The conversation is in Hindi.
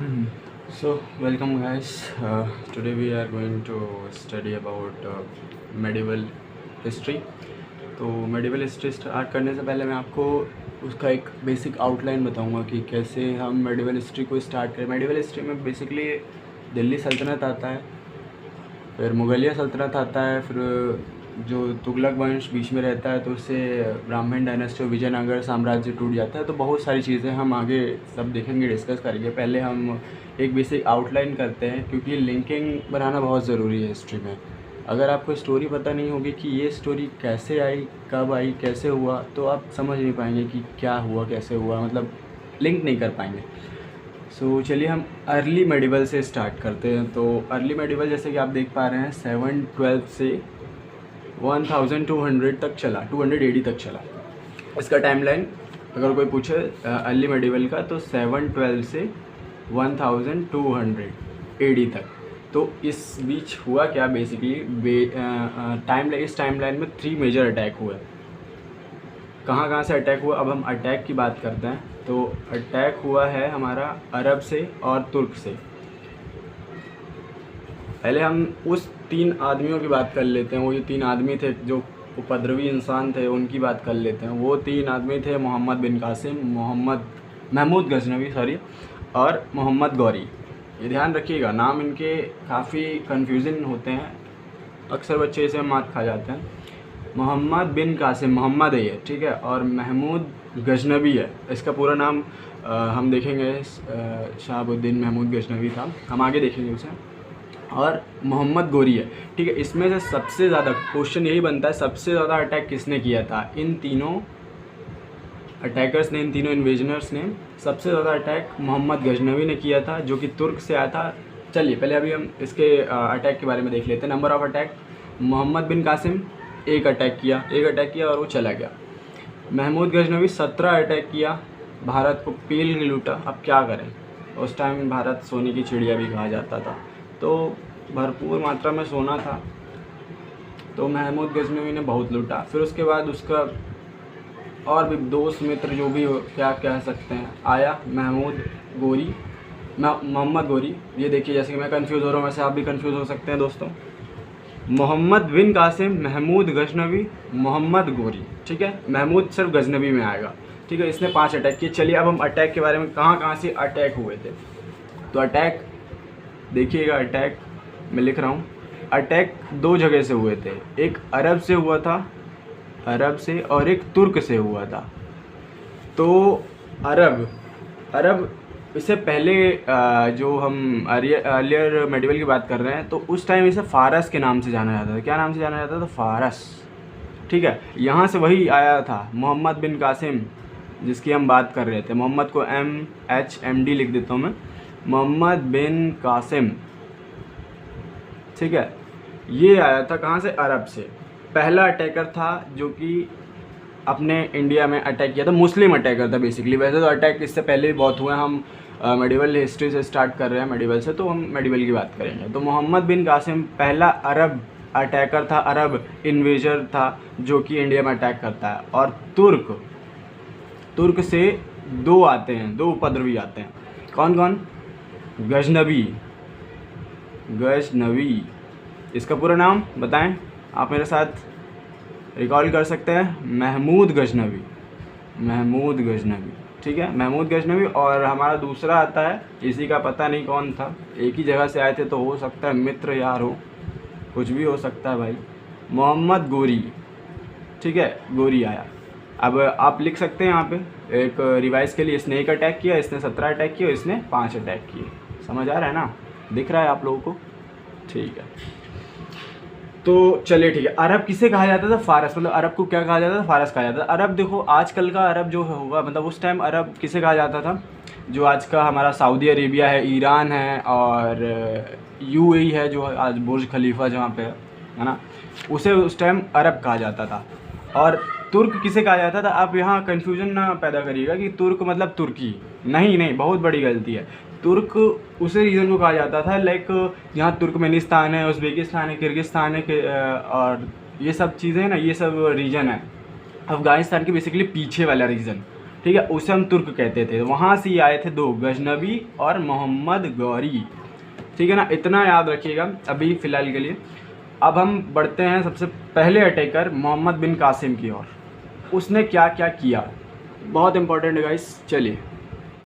So, welcome guys. Today we are going to study about medieval history. तो medieval history स्टार्ट करने से पहले मैं आपको उसका एक बेसिक आउटलाइन बताऊंगा कि कैसे हम medieval history को स्टार्ट करें। medieval history में बेसिकली दिल्ली सल्तनत आता है, फिर मुगलिया सल्तनत आता है, फिर जो तुगलक वंश बीच में रहता है तो उससे ब्राह्मण डायनेस्टी और विजयनगर साम्राज्य टूट जाता है। तो बहुत सारी चीज़ें हम आगे सब देखेंगे, डिस्कस करेंगे। पहले हम एक बेसिक आउटलाइन करते हैं क्योंकि लिंकिंग बनाना बहुत ज़रूरी है हिस्ट्री में। अगर आपको स्टोरी पता नहीं होगी कि ये स्टोरी कैसे आई, कब आई, कैसे हुआ, तो आप समझ नहीं पाएंगे कि क्या हुआ, कैसे हुआ, मतलब लिंक नहीं कर पाएंगे। सो चलिए हम अर्ली मेडिवल से स्टार्ट करते हैं। तो अर्ली मेडिवल जैसे कि आप देख पा रहे हैं 712 से 1200 तक चला, 200 AD तक चला। इसका टाइमलाइन अगर कोई पूछे अर्ली मेडिवल का तो 712 से 1200 AD तक। तो इस बीच हुआ क्या बेसिकली, इस टाइमलाइन में 3 मेजर अटैक हुए। कहाँ से अटैक हुआ, अब हम अटैक की बात करते हैं। तो अटैक हुआ है हमारा अरब से और तुर्क से। पहले हम उस 3 आदमियों की बात कर लेते हैं। वो जो 3 आदमी थे जो उपद्रवी इंसान थे उनकी बात कर लेते हैं। वो 3 आदमी थे मोहम्मद बिन कासिम, महमूद गजनवी और मोहम्मद गौरी। ये ध्यान रखिएगा, नाम इनके काफ़ी कन्फ्यूजन होते हैं, अक्सर बच्चे इसे मात खा जाते हैं। मोहम्मद बिन कासिम, मोहम्मद है ये, ठीक है, और महमूद गजनवी है। इसका पूरा नाम हम देखेंगे, शहाबुद्दीन महमूद गजनवी था, हम आगे देखेंगे उसे। और मोहम्मद गौरी है, ठीक है। इसमें से सबसे ज़्यादा क्वेश्चन यही बनता है, सबसे ज़्यादा अटैक किसने किया था? इन तीनों अटैकर्स ने, इन तीनों इन्वेजनर्स ने सबसे ज़्यादा अटैक मोहम्मद गजनवी ने किया था, जो कि तुर्क से आया था। चलिए पहले अभी हम इसके अटैक के बारे में देख लेते हैं। नंबर ऑफ अटैक, मोहम्मद बिन कासिम एक अटैक किया और वो चला गया। महमूद गजनवी 17 अटैक किया, भारत को पील लूटा। अब क्या करें, उस टाइम भारत सोने की चिड़िया भी कहा जाता था, तो भरपूर मात्रा में सोना था, तो महमूद गजनवी ने बहुत लूटा। फिर उसके बाद उसका और भी दोस्त मित्र जो भी क्या कह सकते हैं आया, मोहम्मद गौरी। ये देखिए, जैसे कि मैं कंफ्यूज हो रहा हूँ वैसे आप भी कंफ्यूज हो सकते हैं दोस्तों। मोहम्मद बिन कासिम, महमूद गजनवी, मोहम्मद गौरी, ठीक है। महमूद सिर्फ गजनवी में आएगा, ठीक है। इसने 5 अटैक किए। चलिए अब हम अटैक के बारे में, कहाँ से अटैक हुए थे। तो अटैक देखिएगा, अटैक मैं लिख रहा हूँ। अटैक 2 जगह से हुए थे, एक अरब से हुआ था, अरब से, और एक तुर्क से हुआ था। तो अरब इससे पहले जो हम अर्लियर मेडिवल की बात कर रहे हैं, तो उस टाइम इसे फारस के नाम से जाना जाता था। क्या नाम से जाना जाता था? फारस, ठीक है। यहाँ से वही आया था मोहम्मद बिन कासिम जिसकी हम बात कर रहे थे। मोहम्मद को MHMD लिख देता हूँ मैं, मोहम्मद बिन कासिम, ठीक है। ये आया था कहाँ से? अरब से। पहला अटैकर था जो कि अपने इंडिया में अटैक किया था, मुस्लिम अटैकर था बेसिकली। वैसे तो अटैक इससे पहले भी बहुत हुए, हम मेडिवल हिस्ट्री से स्टार्ट कर रहे हैं, मेडिवल से, तो हम मेडिवल की बात करेंगे। तो मोहम्मद बिन कासिम पहला अरब अटैकर था, अरब इन्वेजर था जो कि इंडिया में अटैक करता है। और तुर्क से 2 आते हैं, 2 उपद्रवी आते हैं। कौन कौन? गजनवी। इसका पूरा नाम बताएं, आप मेरे साथ रिकॉल कर सकते हैं। महमूद गजनवी, ठीक है, महमूद गजनवी। और हमारा दूसरा आता है, इसी का पता नहीं कौन था, एक ही जगह से आए थे, तो हो सकता है मित्र यार हो, कुछ भी हो सकता है भाई। मोहम्मद गौरी, ठीक है, गौरी आया। अब आप लिख सकते हैं यहाँ पे एक रिवाइज के लिए, इसने 1 अटैक किया, इसने 17 अटैक किया, इसने 5 अटैक किए। समझ आ रहा है ना, दिख रहा है आप लोगों को? ठीक है। तो चलिए ठीक है, अरब किसे कहा जाता था? फारस। मतलब अरब को क्या कहा जाता था? फारस कहा जाता था। अरब देखो, आजकल का अरब जो होगा, मतलब उस टाइम अरब किसे कहा जाता था? जो आज का हमारा सऊदी अरेबिया है, ईरान है, और UAE है, जो आज बुर्ज खलीफा जहाँ पे है ना, उसे उस टाइम अरब कहा जाता था। और तुर्क किसे कहा जाता था? आप यहाँ कन्फ्यूजन ना पैदा करिएगा कि तुर्क मतलब तुर्की, नहीं, बहुत बड़ी गलती है। तुर्क उसे रीजन को कहा जाता था, लाइक यहाँ तुर्कमेनिस्तान है, उज़्बेकिस्तान है, किर्गिस्तान है, और ये सब चीज़ें ना, ये सब रीजन है अफ़गानिस्तान के बेसिकली पीछे वाला रीजन, ठीक है, उसे हम तुर्क कहते थे। वहाँ से ही आए थे दो, गजनवी और मोहम्मद गौरी। ठीक है ना, इतना याद रखिएगा अभी फ़िलहाल के लिए। अब हम बढ़ते हैं सबसे पहले अटैकर मोहम्मद बिन कासिम की ओर। उसने क्या क्या किया, बहुत इंपॉर्टेंट है गाइस, चलिए।